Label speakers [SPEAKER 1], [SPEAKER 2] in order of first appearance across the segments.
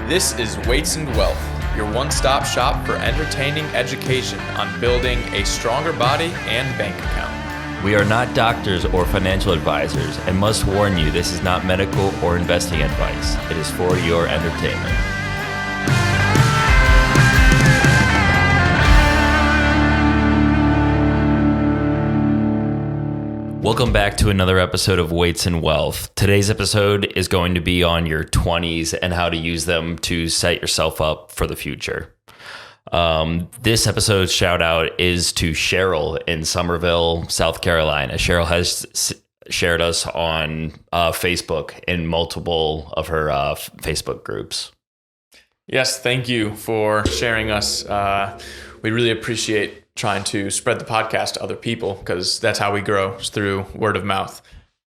[SPEAKER 1] This is Weights and Wealth, your one-stop shop for entertaining education on building a stronger body and bank account.
[SPEAKER 2] We are not doctors or financial advisors and must warn you this is not medical or investing advice. It is for your entertainment. Welcome back to another episode of Weights and Wealth. Today's episode is going to be on your 20s and how to use them to set yourself up for the future. This episode's shout out is to Cheryl in Somerville, South Carolina. Cheryl has shared us on Facebook in multiple of her Facebook groups.
[SPEAKER 1] Yes, thank you for sharing us. We really appreciate trying to spread the podcast to other people because that's how we grow, through word of mouth.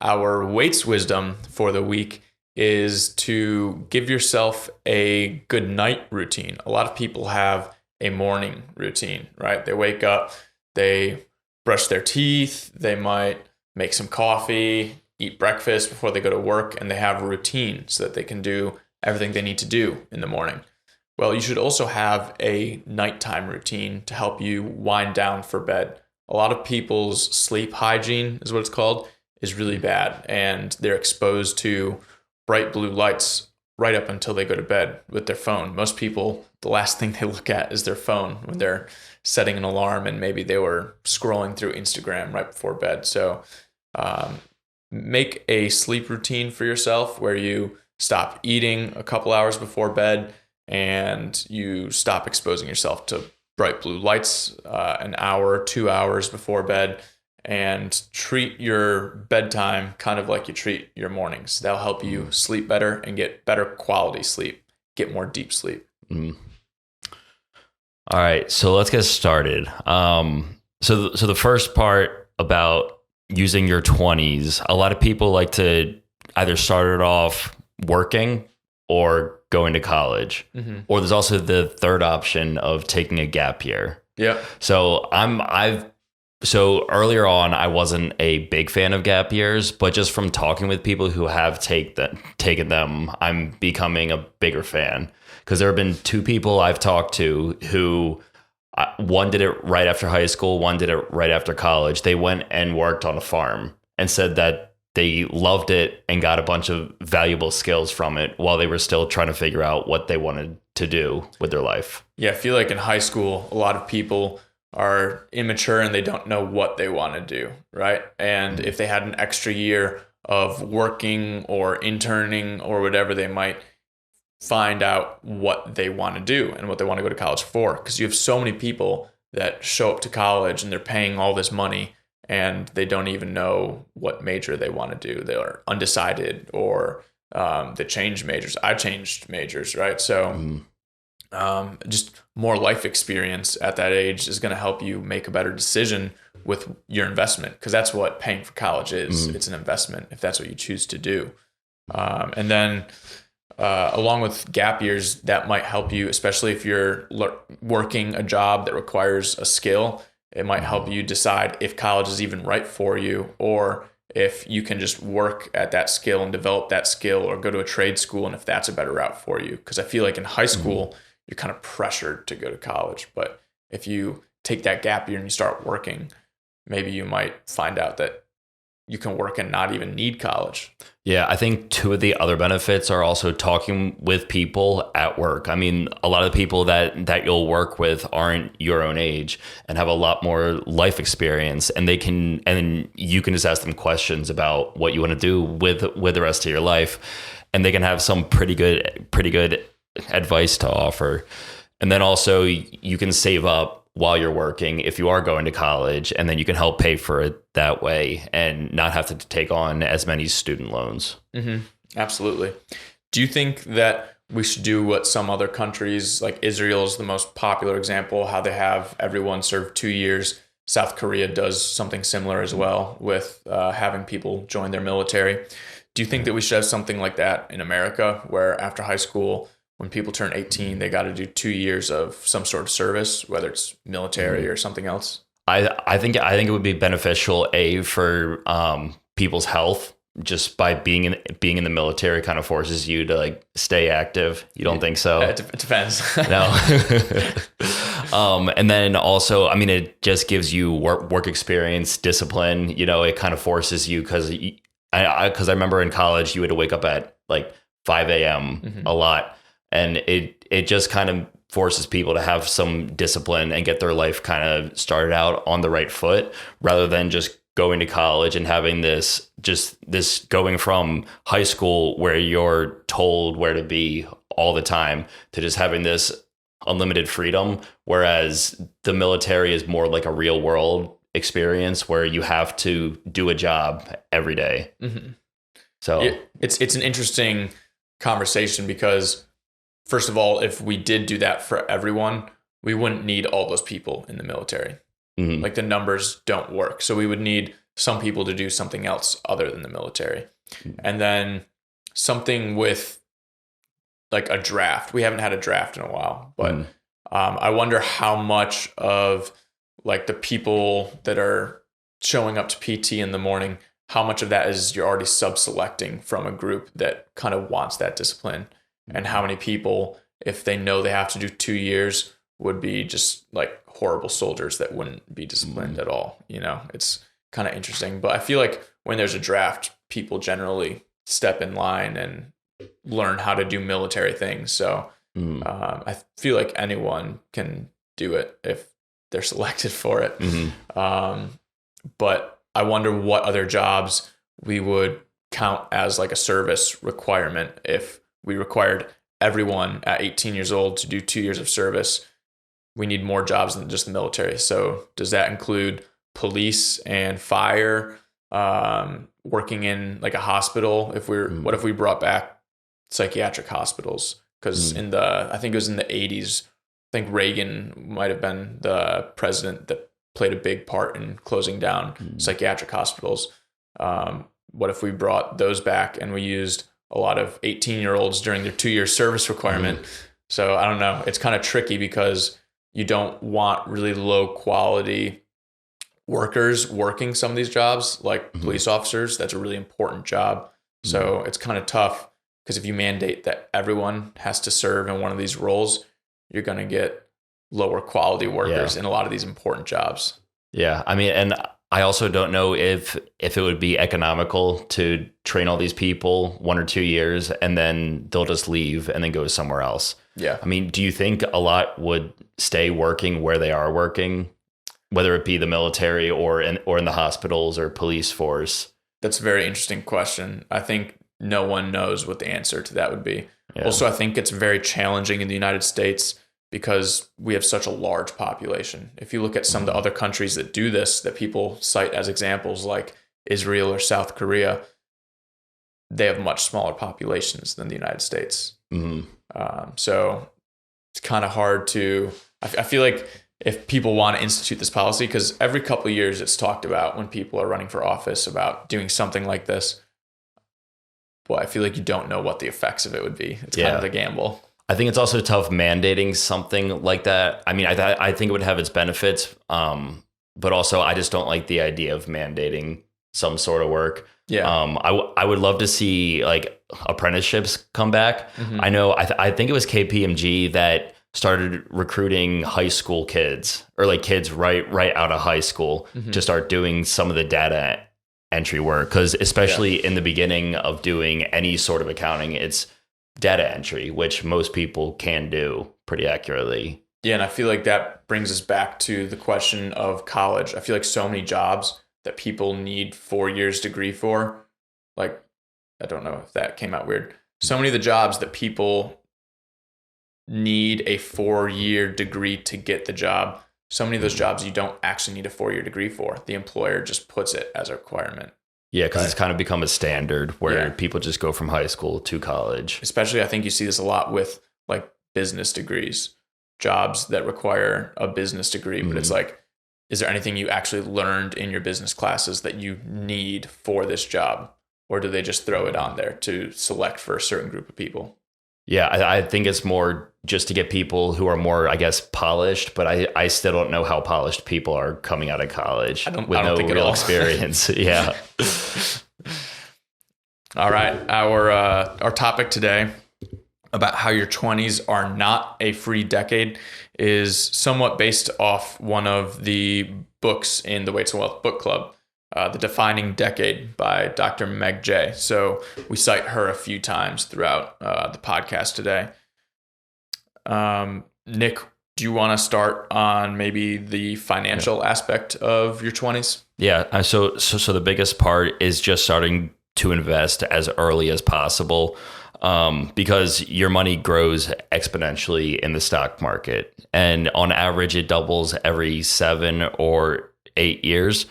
[SPEAKER 1] Our weights wisdom for the week is to give yourself a good night routine. A lot of people have a morning routine, right? They wake up, they brush their teeth, they might make some coffee, eat breakfast before they go to work, and they have a routine so that they can do everything they need to do in the morning. Well, you should also have a nighttime routine to help you wind down for bed. A lot of people's sleep hygiene, is what it's called, is really bad, and they're exposed to bright blue lights right up until they go to bed with their phone. Most people, the last thing they look at is their phone when they're setting an alarm, and maybe they were scrolling through Instagram right before bed. So make a sleep routine for yourself where you stop eating a couple hours before bed, and you stop exposing yourself to bright blue lights an hour, 2 hours before bed, and treat your bedtime kind of like you treat your mornings. That'll help you sleep better and get better quality sleep, get more deep sleep.
[SPEAKER 2] All right, so let's get started. So the first part about using your 20s, a lot of people like to either start it off working or going to college. Mm-hmm. Or there's also the third option of taking a gap year.
[SPEAKER 1] Yeah.
[SPEAKER 2] So so earlier on, I wasn't a big fan of gap years, but just from talking with people who have taken them, I'm becoming a bigger fan. Because there have been two people I've talked to who, one did it right after high school, one did it right after college. They went and worked on a farm and said that they loved it and got a bunch of valuable skills from it while they were still trying to figure out what they wanted to do with their life.
[SPEAKER 1] Yeah, I feel like in high school, a lot of people are immature and they don't know what they want to do, right? And if they had an extra year of working or interning or whatever, they might find out what they want to do and what they want to go to college for. Because you have so many people that show up to college and they're paying all this money and they don't even know what major they want to do. They're undecided, or they change majors. I changed majors, right? So just more life experience at that age is going to help you make a better decision with your investment, because that's what paying for college is. It's an investment if that's what you choose to do. And then along with gap years, that might help you, especially if you're working a job that requires a skill. It might help you decide if college is even right for you, or if you can just work at that skill and develop that skill, or go to a trade school, and if that's a better route for you. Because I feel like in high school, you're kind of pressured to go to college. But if you take that gap year and you start working, maybe you might find out that you can work and not even need college.
[SPEAKER 2] Yeah, I think two of the other benefits are also talking with people at work. I mean, a lot of the people that you'll work with aren't your own age and have a lot more life experience, and you can just ask them questions about what you want to do with the rest of your life, and they can have some pretty good advice to offer. And then also you can save up while you're working if you are going to college, and then you can help pay for it that way and not have to take on as many student loans.
[SPEAKER 1] Mm-hmm. Absolutely. Do you think that we should do what some other countries, like Israel is the most popular example, how they have everyone serve 2 years? South Korea does something similar as well with having people join their military. Do you think that we should have something like that in America, where after high school, when people turn 18, they got to do 2 years of some sort of service, whether it's military or something else?
[SPEAKER 2] I think it would be beneficial, for people's health, just by being in the military kind of forces you to like stay active. You don't think so?
[SPEAKER 1] It depends.
[SPEAKER 2] No. And then also, I mean, it just gives you work experience, discipline. You know, it kind of forces you because I remember in college you had to wake up at like 5 a.m. a lot, and it just kind of forces people to have some discipline and get their life kind of started out on the right foot, rather than just going to college and having this going from high school where you're told where to be all the time to just having this unlimited freedom. Whereas the military is more like a real world experience where you have to do a job every day. So
[SPEAKER 1] it's an interesting conversation because, first of all, if we did do that for everyone, we wouldn't need all those people in the military. Like the numbers don't work. So we would need some people to do something else other than the military. And then something with like a draft. We haven't had a draft in a while, but I wonder how much of like the people that are showing up to PT in the morning, how much of that is you're already sub-selecting from a group that kind of wants that discipline, and how many people, if they know they have to do 2 years, would be just like horrible soldiers that wouldn't be disciplined at all. You know, it's kind of interesting. But I feel like when there's a draft, people generally step in line and learn how to do military things. So I feel like anyone can do it if they're selected for it. But I wonder what other jobs we would count as like a service requirement if we required everyone at 18 years old to do 2 years of service. We need more jobs than just the military. So does that include police and fire, working in like a hospital? What if we brought back psychiatric hospitals? Because I think it was in the 80s, I think Reagan might have been the president that played a big part in closing down psychiatric hospitals. What if we brought those back and we used a lot of 18-year-olds during their 2-year service requirement? So I don't know. It's kind of tricky because you don't want really low quality workers working some of these jobs, like police officers. That's a really important job. So it's kind of tough because if you mandate that everyone has to serve in one of these roles, you're going to get lower quality workers in a lot of these important jobs. Yeah.
[SPEAKER 2] I mean, and I also don't know if it would be economical to train all these people 1 or 2 years and then they'll just leave and then go somewhere else.
[SPEAKER 1] Yeah.
[SPEAKER 2] I mean, do you think a lot would stay working where they are working, whether it be the military or in the hospitals or police force?
[SPEAKER 1] That's a very interesting question. I think no one knows what the answer to that would be.
[SPEAKER 2] Yeah.
[SPEAKER 1] Also, I think it's very challenging in the United States because we have such a large population. If you look at some of the other countries that do this, that people cite as examples like Israel or South Korea, they have much smaller populations than the United States. So it's kind of hard to, I feel like if people want to institute this policy, because every couple of years it's talked about when people are running for office about doing something like this. Well, I feel like you don't know what the effects of it would be. It's kind of a gamble.
[SPEAKER 2] I think it's also tough mandating something like that. I mean, I think it would have its benefits, but also I just don't like the idea of mandating some sort of work.
[SPEAKER 1] Yeah.
[SPEAKER 2] I would love to see like apprenticeships come back. I know, I think it was KPMG that started recruiting high school kids or like kids right out of high school to start doing some of the data entry work. Because especially in the beginning of doing any sort of accounting, it's data entry, which most people can do pretty accurately.
[SPEAKER 1] Yeah, and I feel like that brings us back to the question of college. I feel like so many jobs that people need 4 years degree for, like, I don't know if that came out weird. So many of the jobs that people need a 4-year degree to get the job, so many of those jobs you don't actually need a 4-year degree for. The employer just puts it as a requirement.
[SPEAKER 2] Yeah, because it's kind of become a standard where people just go from high school to college.
[SPEAKER 1] Especially, I think you see this a lot with like business degrees, jobs that require a business degree. But it's like, is there anything you actually learned in your business classes that you need for this job? Or do they just throw it on there to select for a certain group of people?
[SPEAKER 2] Yeah, I think it's more just to get people who are more, I guess, polished, but I still don't know how polished people are coming out of college with no real experience. Yeah.
[SPEAKER 1] All right. Our topic today about how your 20s are not a free decade is somewhat based off one of the books in the Weights and Wealth book club, The Defining Decade by Dr. Meg Jay. So we cite her a few times throughout the podcast today. Nick, do you want to start on maybe the financial aspect of your 20s?
[SPEAKER 2] Yeah. So the biggest part is just starting to invest as early as possible, because your money grows exponentially in the stock market, and on average it doubles every 7 or 8 years.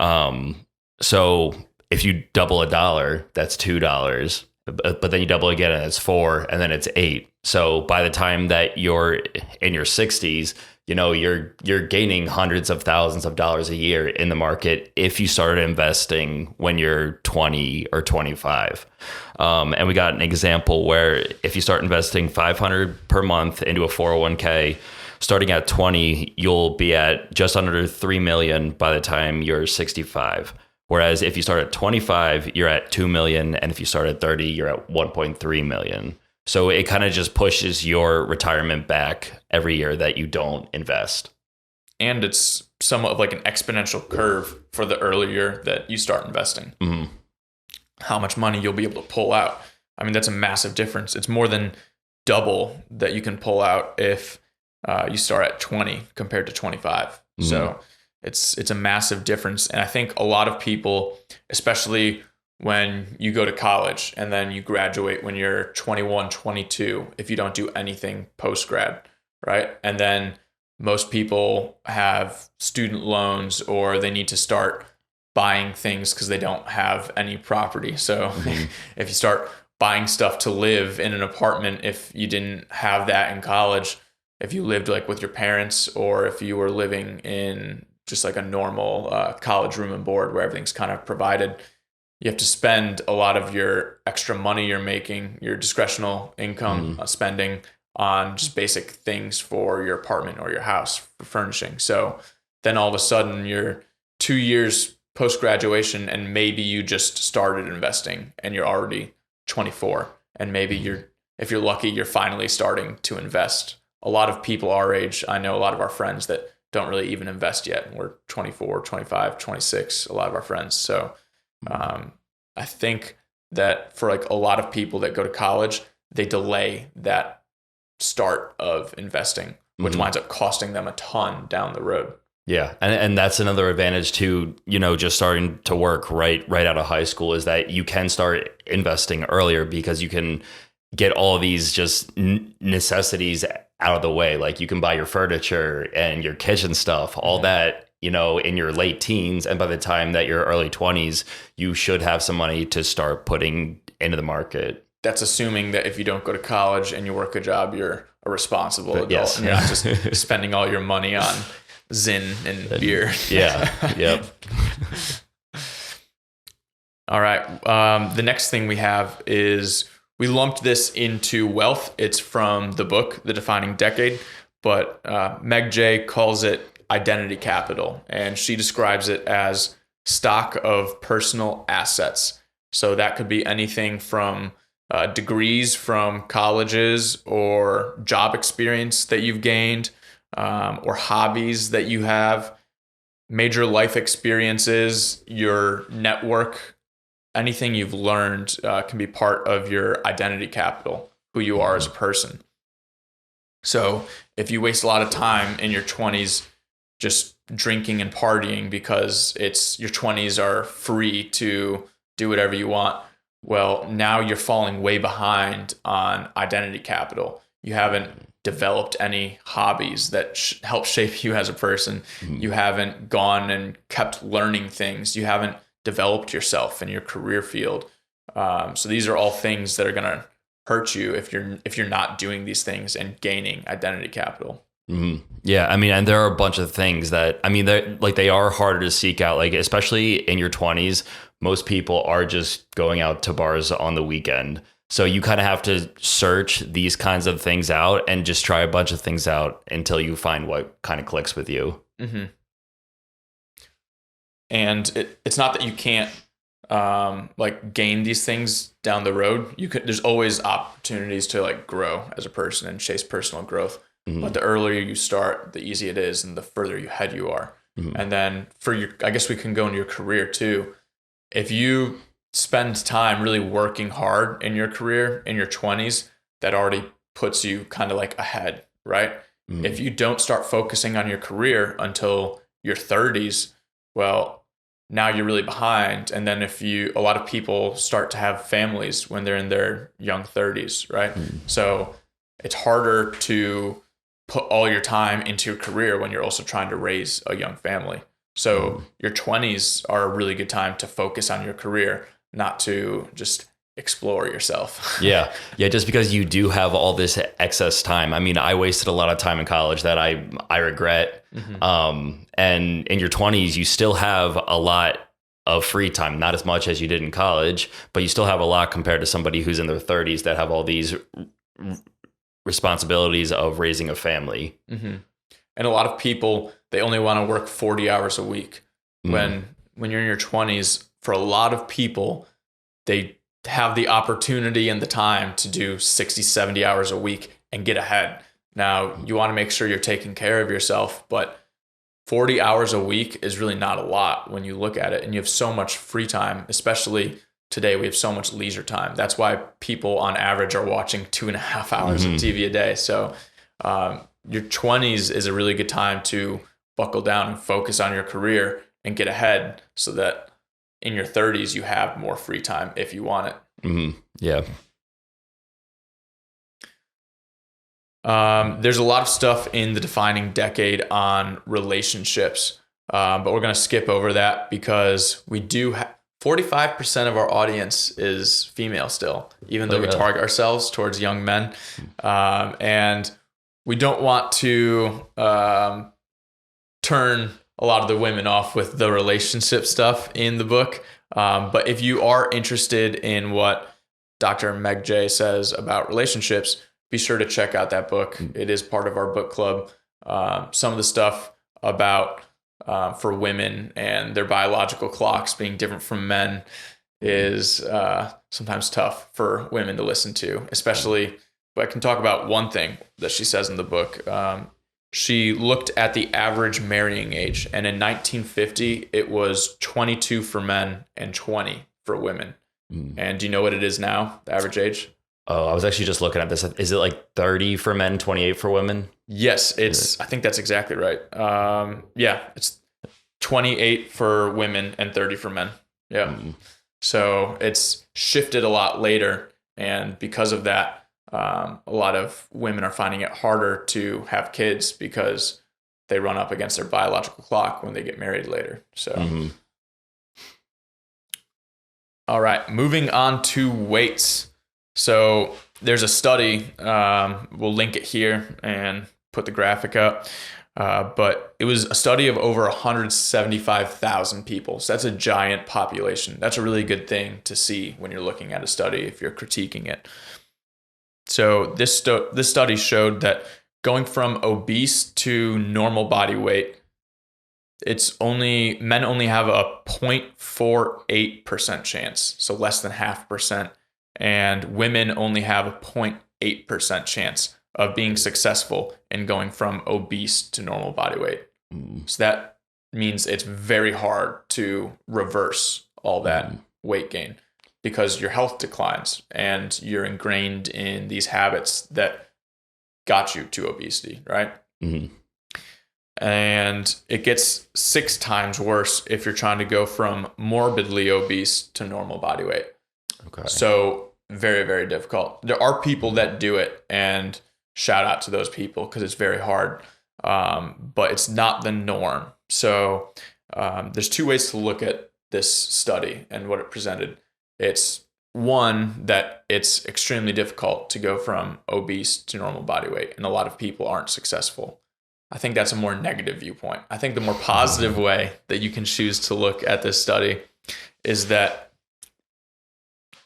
[SPEAKER 2] So if you double $1, that's $2, but then you double again and it's 4, and then it's 8. So by the time that you're in your 60s, you're gaining hundreds of thousands of dollars a year in the market if you started investing when you're 20 or 25. And we got an example where if you start investing $500 per month into a 401k, starting at 20, you'll be at just under 3 million by the time you're 65. Whereas if you start at 25, you're at 2 million. And if you start at 30, you're at 1.3 million. So it kind of just pushes your retirement back every year that you don't invest.
[SPEAKER 1] And it's somewhat of like an exponential curve for the earlier that you start investing.
[SPEAKER 2] Mm-hmm.
[SPEAKER 1] How much money you'll be able to pull out. I mean, that's a massive difference. It's more than double that you can pull out if you start at 20 compared to 25. Mm-hmm. So it's a massive difference. And I think a lot of people, especially when you go to college and then you graduate when you're 21, 22, if you don't do anything post-grad, right? And then most people have student loans or they need to start buying things because they don't have any property. So if you start buying stuff to live in an apartment, if you didn't have that in college, if you lived like with your parents, or if you were living in just like a normal college room and board where everything's kind of provided, you have to spend a lot of your extra money you're making, your discretional income spending on just basic things for your apartment or your house for furnishing. So then all of a sudden you're 2 years post-graduation and maybe you just started investing and you're already 24. And maybe if you're lucky, you're finally starting to invest. A lot of people our age, I know a lot of our friends that don't really even invest yet. We're 24, 25, 26, a lot of our friends. So I think that for like a lot of people that go to college, they delay that start of investing, which winds up costing them a ton down the road.
[SPEAKER 2] Yeah. And that's another advantage to, just starting to work right out of high school, is that you can start investing earlier because you can get all of these just necessities out of the way. Like you can buy your furniture and your kitchen stuff, all that, in your late teens. And by the time that you're early 20s, you should have some money to start putting into the market.
[SPEAKER 1] That's assuming that if you don't go to college and you work a job, you're a responsible adult.
[SPEAKER 2] Yes.
[SPEAKER 1] And you're not just spending all your money on Zyn and beer.
[SPEAKER 2] Yeah. Yep.
[SPEAKER 1] All right. The next thing we have is we lumped this into wealth. It's from the book, The Defining Decade, but Meg Jay calls it identity capital, and she describes it as stock of personal assets. So that could be anything from degrees from colleges or job experience that you've gained, or hobbies that you have, major life experiences, your network, anything you've learned can be part of your identity capital, who you are as a person. So if you waste a lot of time in your 20s just drinking and partying because your 20s are free to do whatever you want, well, now you're falling way behind on identity capital. You haven't developed any hobbies that help shape you as a person. You haven't gone and kept learning things. You haven't developed yourself in your career field. So these are all things that are going to hurt you if you're not doing these things and gaining identity capital.
[SPEAKER 2] Mm-hmm. Yeah, I mean, and there are a bunch of things that, I mean, they are harder to seek out, like especially in your 20s. Most people are just going out to bars on the weekend. So you kind of have to search these kinds of things out and just try a bunch of things out until you find what kind of clicks with you.
[SPEAKER 1] Mm-hmm. And it's not that you can't like gain these things down the road, there's always opportunities to like grow as a person and chase personal growth. But the earlier you start, the easier it is and the further ahead you are. And then I guess we can go into your career too. If you spend time really working hard in your career in your 20s, that already puts you kind of like ahead, right? If you don't start focusing on your career until your 30s, well, now you're really behind. And then a lot of people start to have families when they're in their young 30s, right? So it's harder to put all your time into your career when you're also trying to raise a young family. So your 20s are a really good time to focus on your career, not to just explore yourself.
[SPEAKER 2] Yeah. Just because you do have all this excess time. I mean, I wasted a lot of time in college that I regret. And in your 20s, you still have a lot of free time, not as much as you did in college, but you still have a lot compared to somebody who's in their 30s that have all these responsibilities of raising a family.
[SPEAKER 1] And a lot of people, they only want to work 40 hours a week. When you're in your 20s, for a lot of people, they have the opportunity and the time to do 60, 70 hours a week and get ahead. Now, you want to make sure you're taking care of yourself, but 40 hours a week is really not a lot when you look at it. And you have so much free time, especially today, we have so much leisure time. That's why people on average are watching 2.5 hours of TV a day. So your 20s is a really good time to buckle down and focus on your career and get ahead so that in your 30s, you have more free time if you want it.
[SPEAKER 2] Yeah.
[SPEAKER 1] There's a lot of stuff in the defining decade on relationships, but we're going to skip over that because we do 45% of our audience is female still, even though we target ourselves towards young men. And we don't want to turn a lot of the women off with the relationship stuff in the book. But if you are interested in what Dr. Meg Jay says about relationships, be sure to check out that book. It is part of our book club. Some of the stuff about for women and their biological clocks being different from men is sometimes tough for women to listen to, especially, but I can talk about one thing that she says in the book. She looked at the average marrying age, and in 1950, it was 22 for men and 20 for women. And do you know what it is now, the average age?
[SPEAKER 2] Oh, I was actually just looking at this. Is it like 30 for men, 28 for women?
[SPEAKER 1] Yes, I think that's exactly right. Yeah, it's 28 for women and 30 for men. Yeah. So it's shifted a lot later. And because of that, a lot of women are finding it harder to have kids because they run up against their biological clock when they get married later. So, All right, moving on to weights. So there's a study, we'll link it here and put the graphic up, but it was a study of over 175,000 people. So that's a giant population. That's a really good thing to see when you're looking at a study if you're critiquing it. So this study showed that going from obese to normal body weight, men only have a 0.48% chance, so less than 0.5%. And women only have a 0.8% chance of being successful in going from obese to normal body weight. So that means it's very hard to reverse all that weight gain because your health declines and you're ingrained in these habits that got you to obesity, right? And it gets 6 times worse if you're trying to go from morbidly obese to normal body weight. Okay. So very, very difficult. There are people that do it, and shout out to those people because it's very hard, but it's not the norm. So there's 2 ways to look at this study and what it presented. It's one, that it's extremely difficult to go from obese to normal body weight, and a lot of people aren't successful. I think that's a more negative viewpoint. I think the more positive way that you can choose to look at this study is that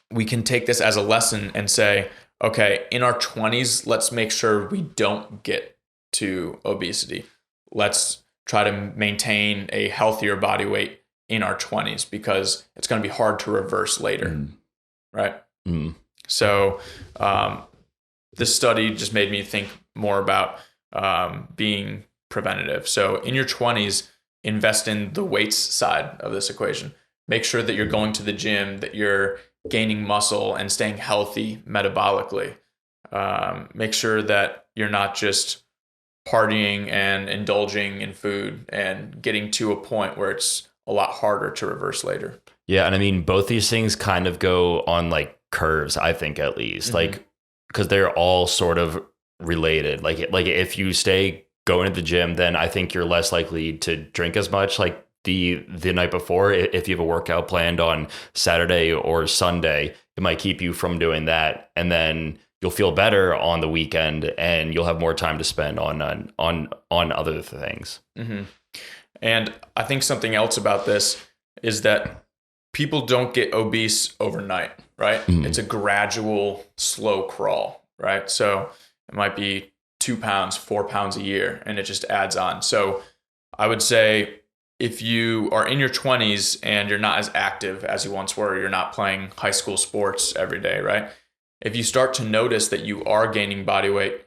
[SPEAKER 1] we can take this as a lesson and say, okay, in our 20s, let's make sure we don't get to obesity. Let's try to maintain a healthier body weight in our 20s because it's going to be hard to reverse later. Right. So this study just made me think more about being preventative. So in your 20s, invest in the weights side of this equation. Make sure that you're going to the gym, that you're gaining muscle and staying healthy metabolically. Make sure that you're not just partying and indulging in food and getting to a point where it's a lot harder to reverse later.
[SPEAKER 2] Yeah. And I mean, both these things kind of go on like curves, I think, at least, like, because they're all sort of related. Like if you stay going to the gym, then I think you're less likely to drink as much. Like the night before, if you have a workout planned on Saturday or Sunday, it might keep you from doing that. And then you'll feel better on the weekend and you'll have more time to spend on other things.
[SPEAKER 1] And I think something else about this is that people don't get obese overnight, right? It's a gradual, slow crawl, right? So it might be 2 pounds, 4 pounds a year, and it just adds on. So I would say if you are in your 20s and you're not as active as you once were, you're not playing high school sports every day, right? If you start to notice that you are gaining body weight,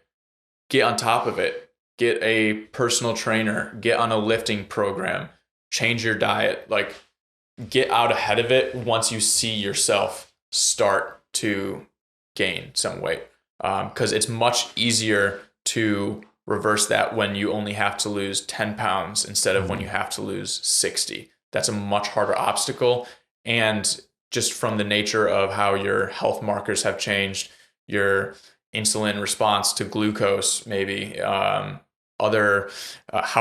[SPEAKER 1] get on top of it. Get a personal trainer, get on a lifting program, change your diet, like get out ahead of it once you see yourself start to gain some weight. Because it's much easier to reverse that when you only have to lose 10 pounds instead of when you have to lose 60. That's a much harder obstacle. And just from the nature of how your health markers have changed, your insulin response to glucose, maybe how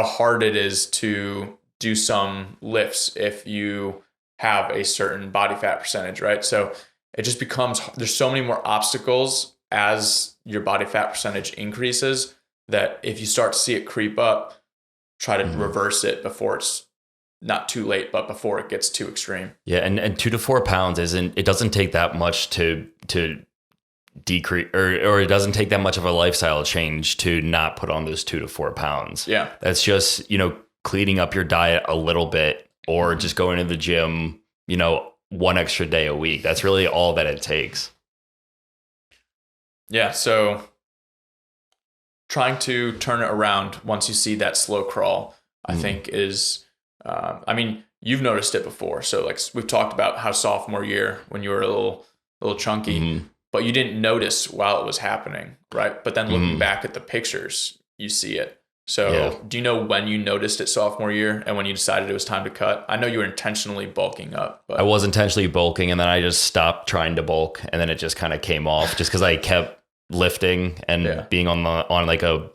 [SPEAKER 1] hard it is to do some lifts if you have a certain body fat percentage, right? So it just becomes, there's so many more obstacles as your body fat percentage increases that if you start to see it creep up, try to reverse it before it's not too late, but before it gets too extreme.
[SPEAKER 2] Yeah, and 2 to 4 pounds it doesn't take that much to decrease, or it doesn't take that much of a lifestyle change to not put on those 2 to 4 pounds.
[SPEAKER 1] Yeah.
[SPEAKER 2] That's just, cleaning up your diet a little bit, or just going to the gym, 1 extra day a week. That's really all that it takes.
[SPEAKER 1] Yeah. So trying to turn it around once you see that slow crawl, I think is, you've noticed it before. So like we've talked about how sophomore year when you were a little chunky, but you didn't notice while it was happening, right? But then looking back at the pictures, you see it. So do you know when you noticed it sophomore year and when you decided it was time to cut? I know you were intentionally bulking up. But I
[SPEAKER 2] was intentionally bulking, and then I just stopped trying to bulk, and then it just kind of came off just because I kept lifting and being on like a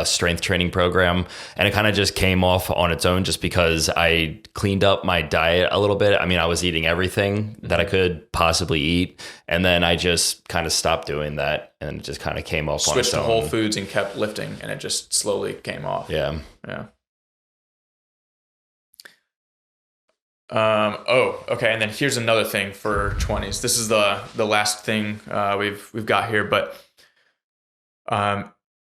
[SPEAKER 2] strength training program, and it kind of just came off on its own just because I cleaned up my diet a little bit. I mean, I was eating everything that I could possibly eat, and then I just kind of stopped doing that, and it just kind of came off on its own.
[SPEAKER 1] Switched to Whole Foods and kept lifting, and it just slowly came off.
[SPEAKER 2] Yeah.
[SPEAKER 1] Okay. And then here's another thing for 20s. This is the last thing we've got here, but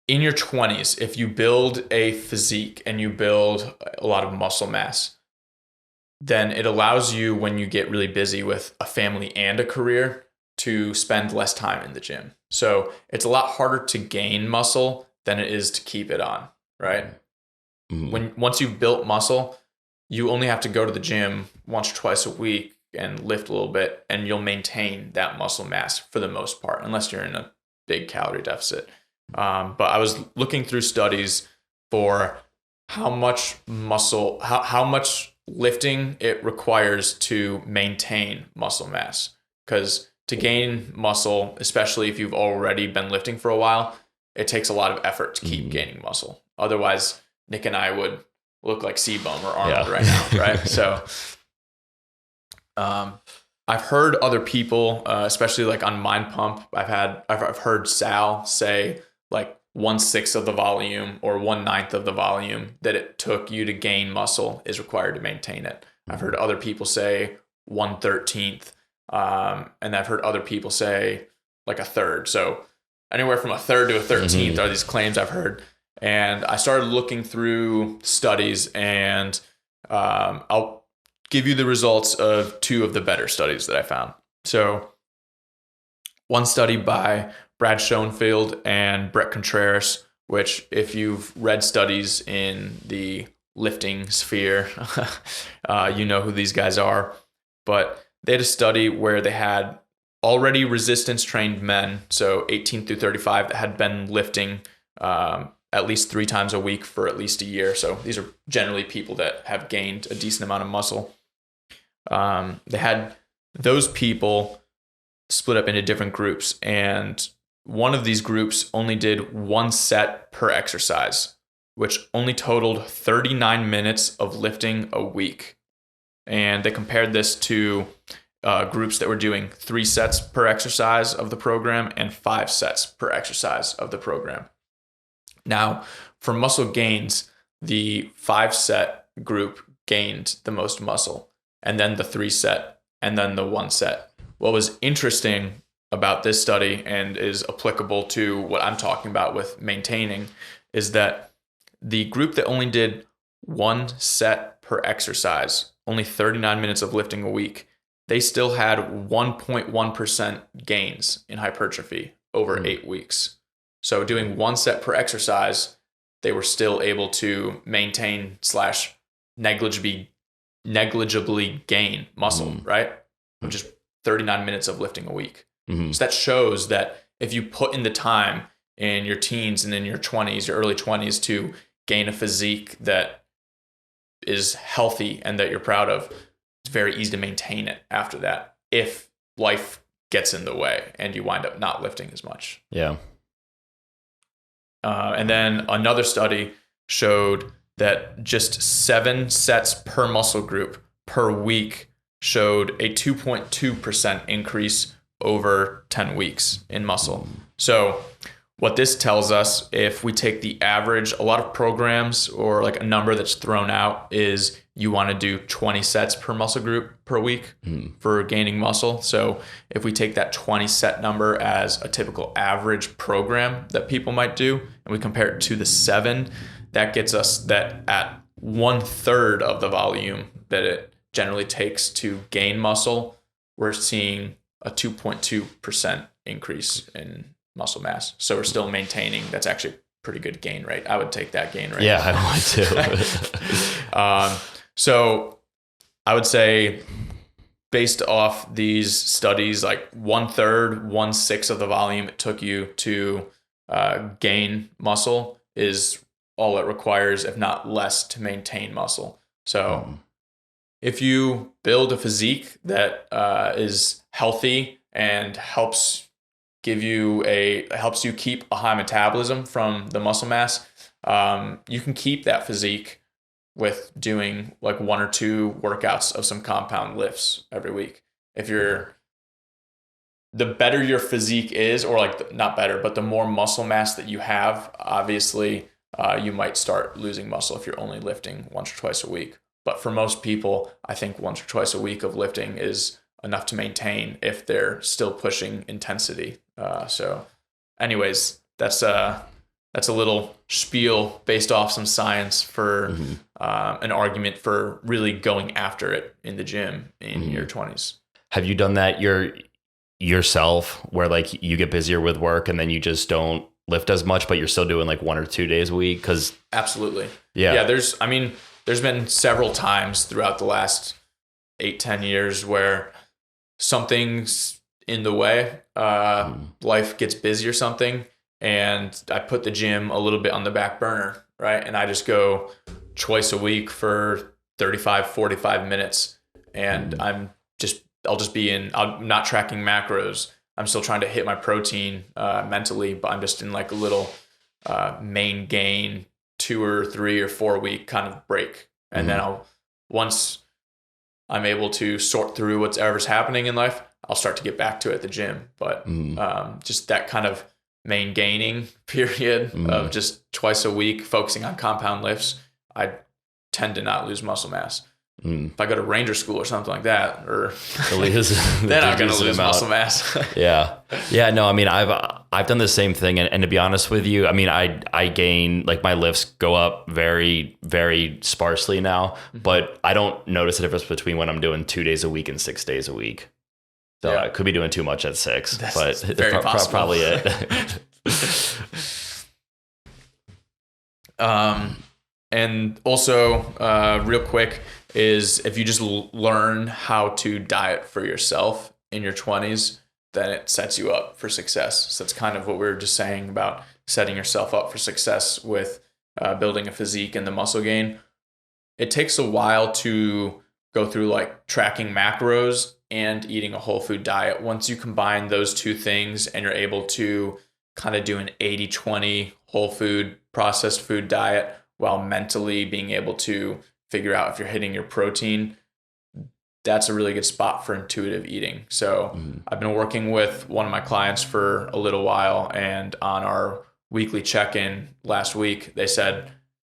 [SPEAKER 1] in your 20s, if you build a physique and you build a lot of muscle mass, then it allows you, when you get really busy with a family and a career, to spend less time in the gym. So it's a lot harder to gain muscle than it is to keep it on, right? Once you've built muscle, you only have to go to the gym once or twice a week and lift a little bit, and you'll maintain that muscle mass for the most part, unless you're in a big calorie deficit. But I was looking through studies for how much muscle, how much lifting it requires to maintain muscle mass. Because to gain muscle, especially if you've already been lifting for a while, it takes a lot of effort to keep gaining muscle. Otherwise, Nick and I would look like C-Bum or Arnold right now, right? So I've heard other people, especially like on Mind Pump, I've heard Sal say like 1/6 of the volume or 1/9 of the volume that it took you to gain muscle is required to maintain it. I've heard other people say 1/13, and I've heard other people say like 1/3. So anywhere from 1/3 to 1/13 are these claims I've heard. And I started looking through studies, and I'll give you the results of two of the better studies that I found. So one study by Brad Schoenfield and Brett Contreras, which if you've read studies in the lifting sphere, you know who these guys are. But they had a study where they had already resistance trained men, so 18 through 35, that had been lifting at least 3 times a week for at least a year. So these are generally people that have gained a decent amount of muscle. They had those people split up into different groups, and one of these groups only did 1 set per exercise, which only totaled 39 minutes of lifting a week. And they compared this to groups that were doing 3 sets per exercise of the program and 5 sets per exercise of the program. Now, for muscle gains, the 5-set group gained the most muscle, and then the 3-set, and then the 1 set. What was interesting about this study, and is applicable to what I'm talking about with maintaining, is that the group that only did 1 set per exercise, only 39 minutes of lifting a week, they still had 1.1% gains in hypertrophy over 8 weeks. So doing 1 set per exercise, they were still able to maintain / negligibly gain muscle, right? Just 39 minutes of lifting a week. So that shows that if you put in the time in your teens and in your 20s, your early 20s, to gain a physique that is healthy and that you're proud of, it's very easy to maintain it after that if life gets in the way and you wind up not lifting as much.
[SPEAKER 2] Yeah.
[SPEAKER 1] And then another study showed that just 7 sets per muscle group per week showed a 2.2% increase over 10 weeks in muscle. So what this tells us, if we take the average, a lot of programs, or like a number that's thrown out, is you want to do 20 sets per muscle group per week for gaining muscle. So if we take that 20 set number as a typical average program that people might do, and we compare it to the 7, that gets us that at 1/3 of the volume that it generally takes to gain muscle, we're seeing a 2.2% increase in muscle mass. So we're still maintaining. That's actually a pretty good gain rate. I would take that gain rate.
[SPEAKER 2] Yeah, I would too.
[SPEAKER 1] So I would say, based off these studies, like 1/3, 1/6 of the volume it took you to gain muscle is all it requires, if not less, to maintain muscle. So if you build a physique that is healthy and helps you keep a high metabolism from the muscle mass, you can keep that physique with doing like 1 or 2 workouts of some compound lifts every week. The better your physique is, or like not better, but the more muscle mass that you have, obviously you might start losing muscle if you're only lifting 1 or 2 a week. But for most people, I think 1 or 2 a week of lifting is enough to maintain if they're still pushing intensity. So anyways, that's a little spiel based off some science for an argument for really going after it in the gym in your 20s.
[SPEAKER 2] Have you done that yourself, where like you get busier with work and then you just don't lift as much, but you're still doing like 1 or 2 days a week? Because
[SPEAKER 1] absolutely. Yeah. There's been several times throughout the last 8-10 years where something's in the way, life gets busy or something, and I put the gym a little bit on the back burner, right? And I just go twice a week for 35, 45 minutes, and I'm not tracking macros. I'm still trying to hit my protein mentally, but I'm just in like a little main gain 2 or 3 or 4 week kind of break. And then once I'm able to sort through whatever's happening in life, I'll start to get back to it at the gym. But just that kind of main gaining period of just twice a week focusing on compound lifts, I tend to not lose muscle mass. If I go to Ranger school or something like that, or
[SPEAKER 2] then
[SPEAKER 1] I'm going to lose muscle mass.
[SPEAKER 2] Yeah. No, I mean, I've done the same thing. And to be honest with you, I mean, I gain, like, my lifts go up very, very sparsely now, but I don't notice the difference between when I'm doing 2 days a week and 6 days a week. So I could be doing too much at 6, but
[SPEAKER 1] very possible.
[SPEAKER 2] Probably it.
[SPEAKER 1] And also, real quick, is if you just learn how to diet for yourself in your 20s, then it sets you up for success. So that's kind of what we were just saying about setting yourself up for success with building a physique and the muscle gain. It takes a while to go through like tracking macros and eating a whole food diet. Once you combine those two things and you're able to kind of do an 80-20 whole food, processed food diet while mentally being able to figure out if you're hitting your protein, that's a really good spot for intuitive eating. So I've been working with one of my clients for a little while, and on our weekly check-in last week, they said,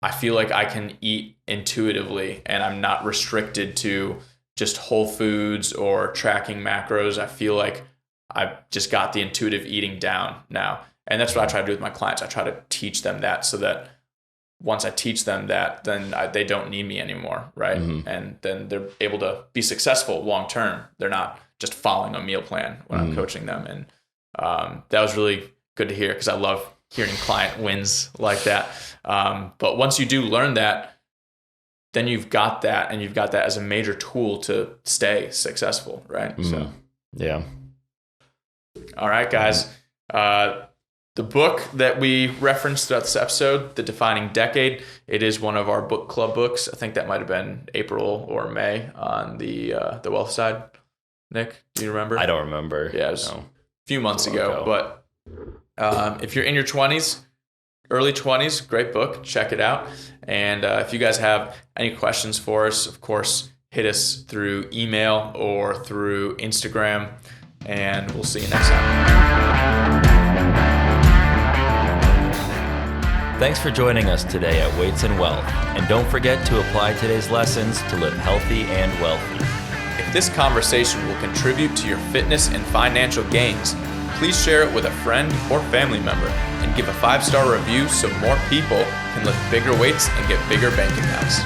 [SPEAKER 1] I feel like I can eat intuitively and I'm not restricted to just whole foods or tracking macros. I feel like I've just got the intuitive eating down now. And that's what I try to do with my clients. I try to teach them that, so that once I teach them that, then they don't need me anymore, right? And then they're able to be successful long term. They're not just following a meal plan when I'm coaching them. And that was really good to hear, because I love hearing client wins like that. But once you do learn that, then you've got that, and you've got that as a major tool to stay successful, right? So,
[SPEAKER 2] yeah.
[SPEAKER 1] All right, guys. The book that we referenced throughout this episode, The Defining Decade, it is one of our book club books. I think that might have been April or May on the wealth side. Nick, do you remember?
[SPEAKER 2] I don't remember.
[SPEAKER 1] Yeah, it was a few months ago. But if you're in your 20s, early 20s, great book. Check it out. And if you guys have any questions for us, of course, hit us through email or through Instagram. And we'll see you next time.
[SPEAKER 2] Thanks for joining us today at Weights and Wealth. And don't forget to apply today's lessons to live healthy and wealthy.
[SPEAKER 1] If this conversation will contribute to your fitness and financial gains, please share it with a friend or family member and give a 5-star review so more people can lift bigger weights and get bigger bank accounts.